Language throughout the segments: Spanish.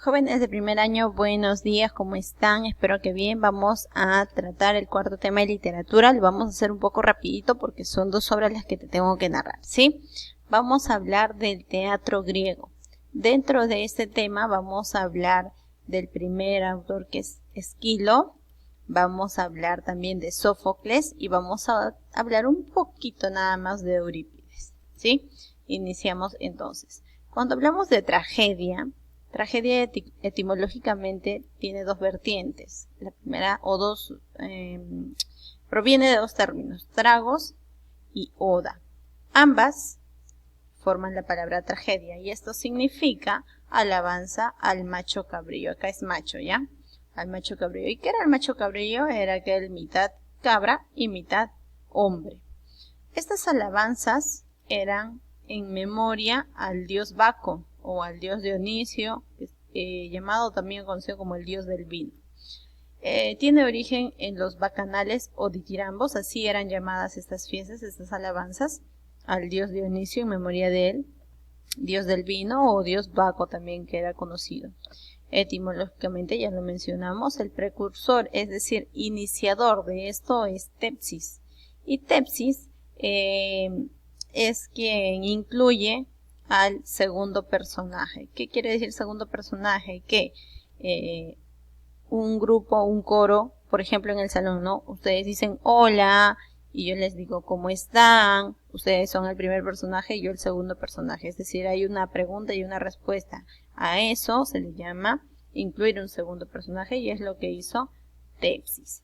Jóvenes de primer año, buenos días, ¿cómo están? Espero que bien. Vamos a tratar el cuarto tema de literatura. Lo vamos a hacer un poco rapidito porque son 2 obras las que te tengo que narrar, ¿sí? Vamos a hablar del teatro griego. Dentro de este tema vamos a hablar del primer autor, que es Esquilo. Vamos a hablar también de Sófocles y vamos a hablar un poquito nada más de Eurípides, ¿sí? Iniciamos entonces. Cuando hablamos de tragedia etimológicamente tiene 2 vertientes. La primera proviene de 2 términos, tragos y oda. Ambas forman la palabra tragedia y esto significa alabanza al macho cabrío. Acá es macho, ¿ya? Al macho cabrío. ¿Y qué era el macho cabrío? Era aquel mitad cabra y mitad hombre. Estas alabanzas eran en memoria al dios Baco o al dios Dionisio, llamado también conocido como el dios del vino. Tiene origen en los bacanales o ditirambos, así eran llamadas estas fiestas, estas alabanzas al dios Dionisio en memoria de él, dios del vino o dios Baco también, que era conocido. Etimológicamente ya lo mencionamos, el precursor, es decir, iniciador de esto es Tepsis. Y Tepsis es quien incluye al segundo personaje. ¿Qué quiere decir segundo personaje? Que un grupo, un coro, por ejemplo en el salón, ¿no? Ustedes dicen hola y yo les digo ¿cómo están? Ustedes son el primer personaje y yo el segundo personaje. Es decir, hay una pregunta y una respuesta. A eso se le llama incluir un segundo personaje y es lo que hizo Tepsis.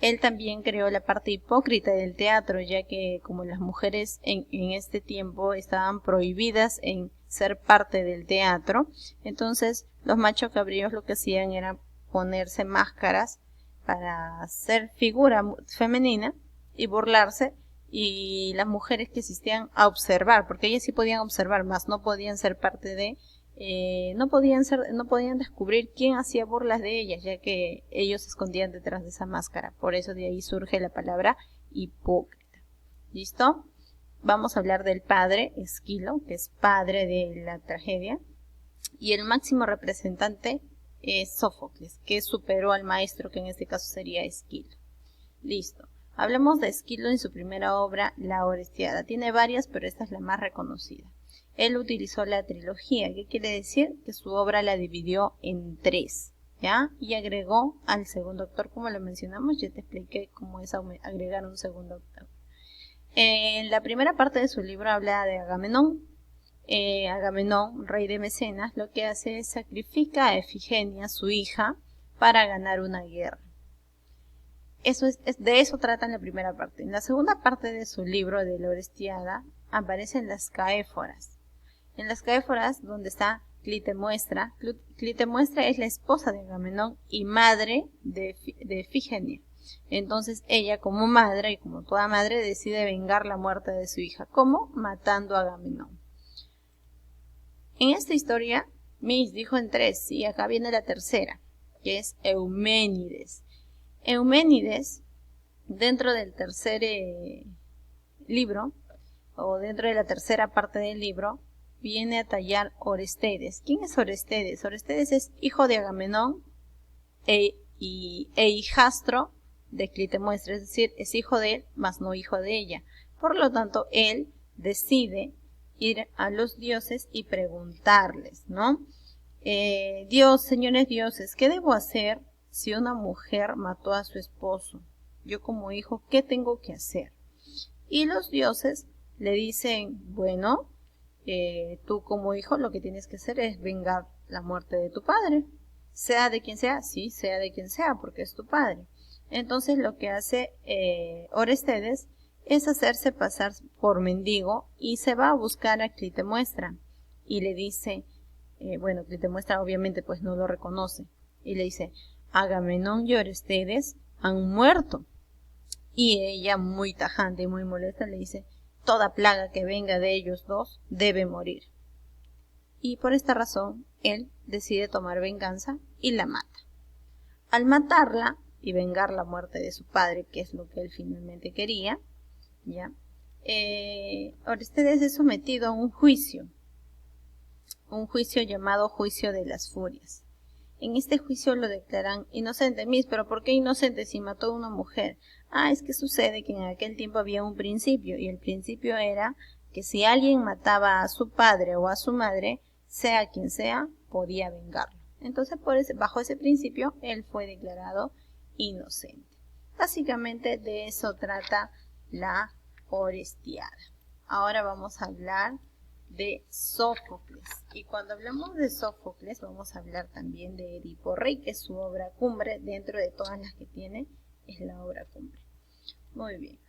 Él también creó la parte hipócrita del teatro, ya que como las mujeres en este tiempo estaban prohibidas en ser parte del teatro, entonces los machos cabríos lo que hacían era ponerse máscaras para hacer figura femenina y burlarse, y las mujeres que asistían a observar, porque ellas sí podían observar, más no podían ser parte de... no podían descubrir quién hacía burlas de ellas, ya que ellos se escondían detrás de esa máscara. Por eso de ahí surge la palabra hipócrita. ¿Listo? Vamos a hablar del padre, Esquilo, que es padre de la tragedia. Y el máximo representante es Sófocles, que superó al maestro, que en este caso sería Esquilo. Listo. Hablamos de Esquilo en su primera obra, La Orestiada. Tiene varias, pero esta es la más reconocida. Él utilizó la trilogía, ¿qué quiere decir? Que su obra la dividió en 3, ¿ya? Y agregó al segundo autor, como lo mencionamos, ya te expliqué cómo es agregar un segundo autor. En la primera parte de su libro habla de Agamenón. Agamenón, rey de Mecenas, lo que hace es sacrifica a Efigenia, su hija, para ganar una guerra. De eso trata en la primera parte. En la segunda parte de su libro de La Orestiada aparecen las caéforas. En las caéforas, donde está Clitemnestra. Clitemnestra es la esposa de Agamenón y madre de Efigenia. Entonces ella, como madre y como toda madre, decide vengar la muerte de su hija. ¿Cómo? Matando a Agamenón. En esta historia, Miss dijo en 3, y acá viene la tercera, que es Euménides. Euménides, dentro del tercer libro, o dentro de la tercera parte del libro, viene a tallar Orestedes. ¿Quién es Orestedes? Orestedes es hijo de Agamenón e hijastro de Clitemnestra, es decir, es hijo de él, mas no hijo de ella. Por lo tanto, él decide ir a los dioses y preguntarles, ¿no? Señores dioses, ¿qué debo hacer si una mujer mató a su esposo? Yo como hijo, ¿qué tengo que hacer? Y los dioses le dicen, bueno, tú como hijo lo que tienes que hacer es vengar la muerte de tu padre. Sea de quien sea, sí, sea de quien sea, porque es tu padre. Entonces lo que hace Orestedes es hacerse pasar por mendigo y se va a buscar a Clitemnestra. Y le dice, Clitemnestra obviamente pues no lo reconoce. Y le dice, Agamenón y Orestedes han muerto. Y ella, muy tajante y muy molesta, le dice, toda plaga que venga de ellos dos debe morir. Y por esta razón, él decide tomar venganza y la mata. Al matarla y vengar la muerte de su padre, que es lo que él finalmente quería, ¿ya? Orestedes es sometido a un juicio llamado Juicio de las Furias. En este juicio lo declaran inocente. Miss, ¿pero por qué inocente si mató a una mujer? Es que sucede que en aquel tiempo había un principio, y el principio era que si alguien mataba a su padre o a su madre, sea quien sea, podía vengarlo. Entonces, bajo ese principio, él fue declarado inocente. Básicamente de eso trata la Orestiada. Ahora vamos a hablar de Sófocles. Y cuando hablamos de Sófocles, vamos a hablar también de Edipo Rey, que es su obra cumbre. Dentro de todas las que tiene, es la obra cumbre. Muy bien.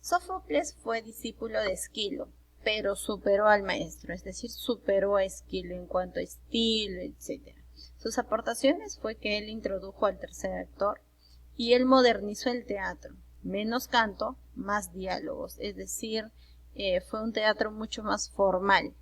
Sófocles fue discípulo de Esquilo, pero superó al maestro, es decir, superó a Esquilo en cuanto a estilo, etc. Sus aportaciones fue que él introdujo al tercer actor y él modernizó el teatro. Menos canto, más diálogos, es decir, fue un teatro mucho más formal.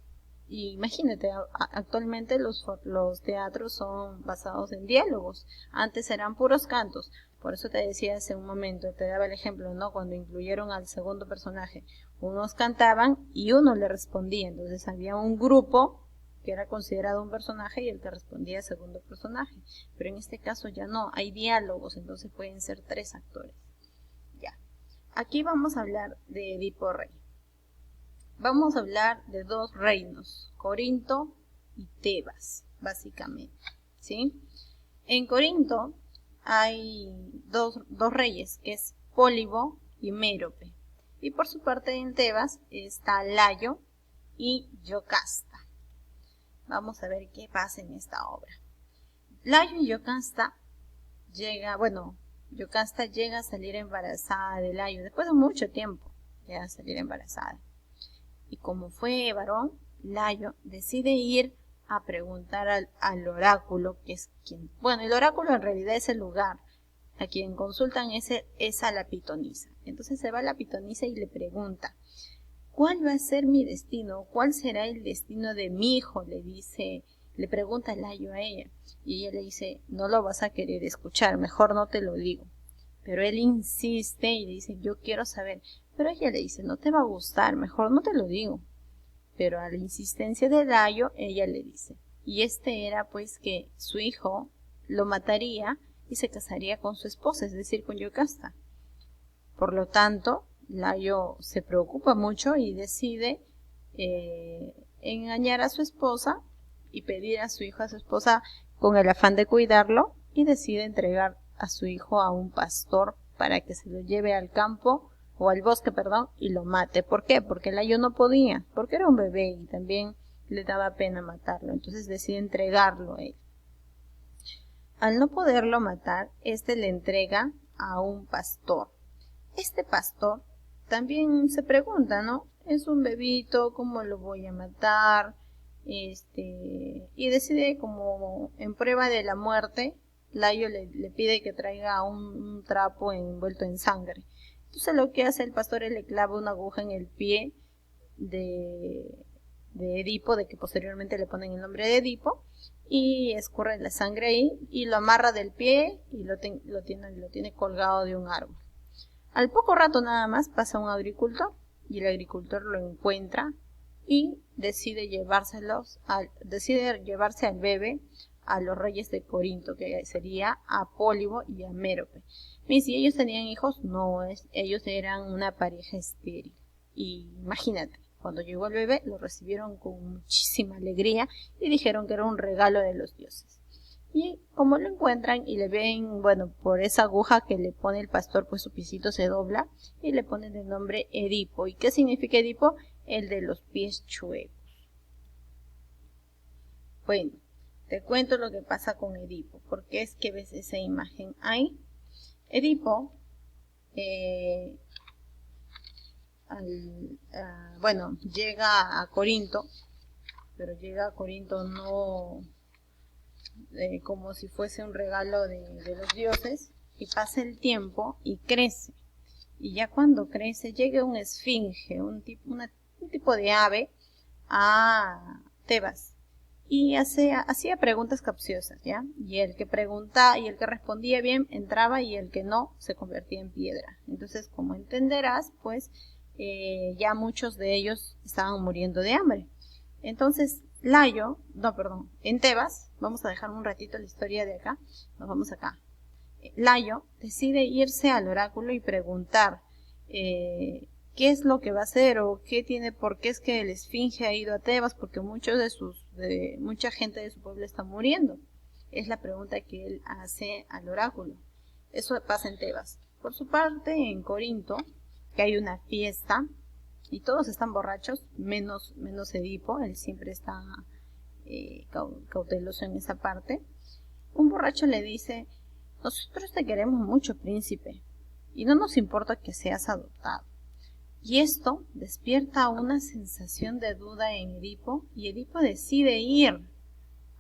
Y imagínate, actualmente los teatros son basados en diálogos. Antes eran puros cantos. Por eso te decía hace un momento, te daba el ejemplo, ¿no? Cuando incluyeron al segundo personaje, unos cantaban y uno le respondía. Entonces había un grupo que era considerado un personaje y el que respondía al segundo personaje. Pero en este caso ya no, hay diálogos, entonces pueden ser 3 actores. Ya. Aquí vamos a hablar de Edipo Rey. Vamos a hablar de 2 reinos, Corinto y Tebas, básicamente, ¿sí? En Corinto hay dos reyes, que es Pólibo y Mérope. Y por su parte en Tebas está Layo y Yocasta. Vamos a ver qué pasa en esta obra. Layo y Yocasta Yocasta llega a salir embarazada de Layo, después de mucho tiempo llega a salir embarazada. Y como fue varón, Layo decide ir a preguntar al oráculo, que es quien... Bueno, el oráculo en realidad es el lugar. A quien consultan es a la pitonisa. Entonces se va a la pitonisa y le pregunta, ¿cuál va a ser mi destino? ¿Cuál será el destino de mi hijo? Le pregunta Layo a ella. Y ella le dice, no lo vas a querer escuchar, mejor no te lo digo. Pero él insiste y le dice, yo quiero saber. Pero ella le dice, no te va a gustar, mejor no te lo digo. Pero a la insistencia de Layo, ella le dice. Y era pues que su hijo lo mataría y se casaría con su esposa, es decir, con Yocasta. Por lo tanto, Layo se preocupa mucho y decide engañar a su esposa y pedir a su hijo, a su esposa, con el afán de cuidarlo, y decide entregar a su hijo a un pastor para que se lo lleve al campo, o al bosque, y lo mate. ¿Por qué? Porque Layo no podía, porque era un bebé y también le daba pena matarlo. Entonces decide entregarlo a él. Al no poderlo matar, le entrega a un pastor. Este pastor también se pregunta, ¿no? Es un bebito, ¿cómo lo voy a matar? Y decide, como en prueba de la muerte, Layo le pide que traiga un trapo envuelto en sangre. Entonces lo que hace el pastor es le clava una aguja en el pie de Edipo, de que posteriormente le ponen el nombre de Edipo, y escurre la sangre ahí y lo amarra del pie y lo tiene colgado de un árbol. Al poco rato nada más pasa un agricultor y el agricultor lo encuentra y decide llevarse al bebé a los reyes de Corinto, que sería a Pólibo y a Mérope. Y si ellos tenían hijos, no, ellos eran una pareja estéril. Y imagínate, cuando llegó el bebé lo recibieron con muchísima alegría y dijeron que era un regalo de los dioses. Y como lo encuentran y le ven, por esa aguja que le pone el pastor, pues su piecito se dobla y le ponen el nombre Edipo. ¿Y qué significa Edipo? El de los pies chuecos. Bueno, te cuento lo que pasa con Edipo, porque es que ves esa imagen ahí. Edipo, llega a Corinto, pero llega a Corinto no como si fuese un regalo de los dioses, y pasa el tiempo y crece. Y ya cuando crece, llega un esfinge, un tipo de ave, a Tebas. Y hacía preguntas capciosas, ¿ya? Y el que respondía bien entraba, y el que no se convertía en piedra. Entonces, como entenderás, pues ya muchos de ellos estaban muriendo de hambre. Entonces en Tebas, vamos a dejar un ratito la historia de acá, nos vamos acá. Layo decide irse al oráculo y preguntar qué es lo que va a hacer o qué tiene, por qué es que el esfinge ha ido a Tebas, porque mucha gente de su pueblo está muriendo. Es la pregunta que él hace al oráculo. Eso pasa en Tebas. Por su parte, en Corinto, que hay una fiesta y todos están borrachos, menos Edipo, él siempre está cauteloso en esa parte. Un borracho le dice: nosotros te queremos mucho, príncipe, y no nos importa que seas adoptado. Y esto despierta una sensación de duda en Edipo, y Edipo decide ir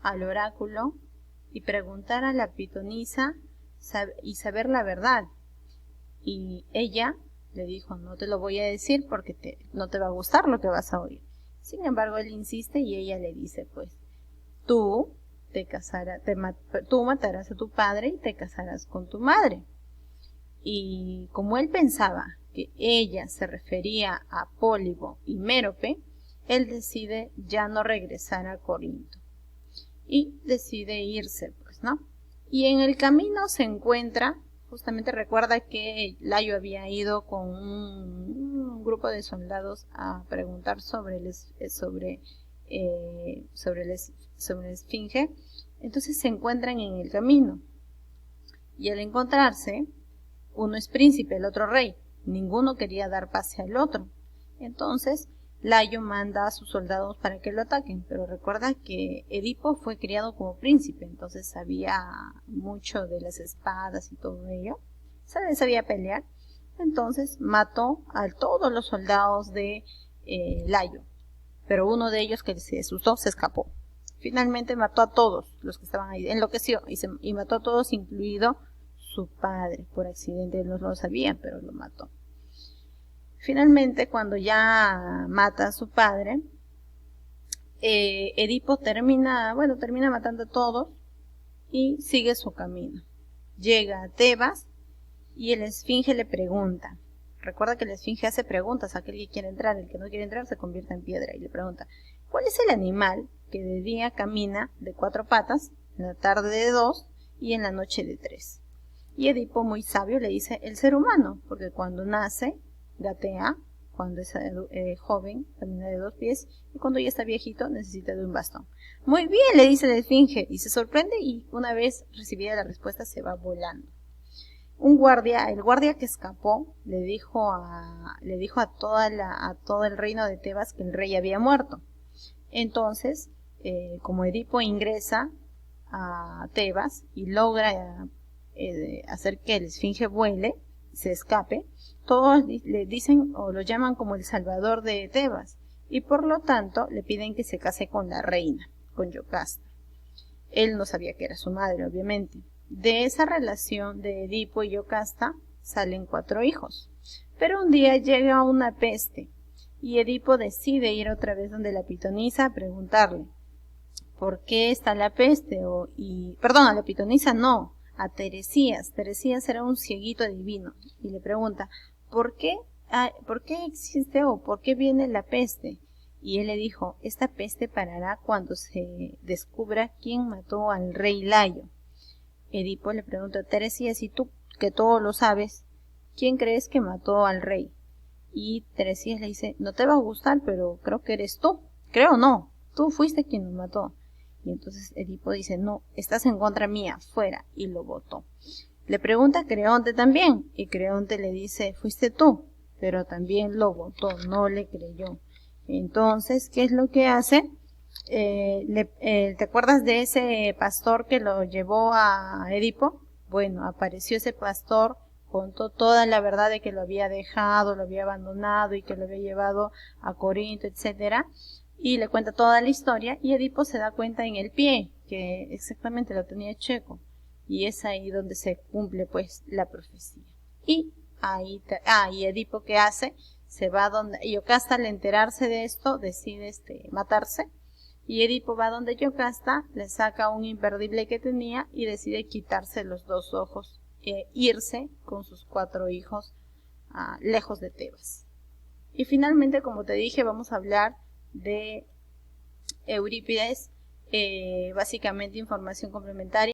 al oráculo y preguntar a la pitonisa y saber la verdad. Y ella le dijo: no te lo voy a decir porque no te va a gustar lo que vas a oír. Sin embargo, él insiste y ella le dice: pues tú matarás a tu padre y te casarás con tu madre. Y como él pensaba que ella se refería a Pólibo y Mérope, él decide ya no regresar a Corinto y decide irse, pues, ¿no? Y en el camino se encuentra, justamente recuerda que Layo había ido con un grupo de soldados a preguntar sobre la esfinge. Entonces se encuentran en el camino y al encontrarse, uno es príncipe, el otro rey, ninguno quería dar pase al otro. Entonces Layo manda a sus soldados para que lo ataquen, pero recuerda que Edipo fue criado como príncipe, entonces sabía mucho de las espadas y todo ello, sabía pelear. Entonces mató a todos los soldados de Layo, pero uno de ellos, que se asustó, se escapó. Finalmente mató a todos los que estaban ahí, enloqueció y mató a todos, incluido su padre. Por accidente, no lo sabía, pero lo mató. Finalmente, cuando ya mata a su padre, Edipo termina matando a todos y sigue su camino. Llega a Tebas y el esfinge le pregunta. Recuerda que el esfinge hace preguntas a aquel que quiere entrar. El que no quiere entrar se convierte en piedra y le pregunta: ¿cuál es el animal que de día camina de 4 patas, en la tarde de 2 y en la noche de 3? Y Edipo, muy sabio, le dice: el ser humano, porque cuando nace gatea, cuando es joven camina de 2 pies y cuando ya está viejito necesita de un bastón. Muy bien, le dice el esfinge, y se sorprende, y una vez recibida la respuesta se va volando. El guardia que escapó, le dijo a todo el reino de Tebas que el rey había muerto. Entonces, como Edipo ingresa a Tebas y logra hacer que el esfinge vuele, se escape, todos le dicen o lo llaman como el salvador de Tebas, y por lo tanto le piden que se case con la reina, con Yocasta. Él no sabía que era su madre, obviamente. De esa relación de Edipo y Yocasta salen 4 hijos. Pero un día llega una peste y Edipo decide ir otra vez donde la pitonisa a preguntarle: ¿por qué está la peste? A la pitonisa no, a Teresías. Teresías era un cieguito divino y le pregunta: ¿por qué existe o por qué viene la peste? Y él le dijo: esta peste parará cuando se descubra quién mató al rey Layo. Edipo le pregunta a Teresías: ¿y tú, que todo lo sabes, quién crees que mató al rey? Y Teresías le dice: no te va a gustar, pero creo que eres tú. Creo no, tú fuiste quien lo mató. Y entonces Edipo dice: no, estás en contra mía, fuera, y lo botó. Le pregunta a Creonte también, y Creonte le dice: fuiste tú, pero también lo botó, no le creyó. Entonces, ¿qué es lo que hace? ¿Te acuerdas de ese pastor que lo llevó a Edipo? Bueno, apareció ese pastor, contó toda la verdad de que lo había dejado, lo había abandonado y que lo había llevado a Corinto, etcétera, y le cuenta toda la historia, y Edipo se da cuenta en el pie que exactamente lo tenía chueco, y es ahí donde se cumple pues la profecía. Y Edipo, ¿qué hace? Se va donde Yocasta, al enterarse de esto, decide matarse, y Edipo va donde Yocasta, le saca un imperdible que tenía y decide quitarse los 2 ojos e irse con sus 4 hijos lejos de Tebas. Y finalmente, como te dije, vamos a hablar de Eurípides, básicamente información complementaria.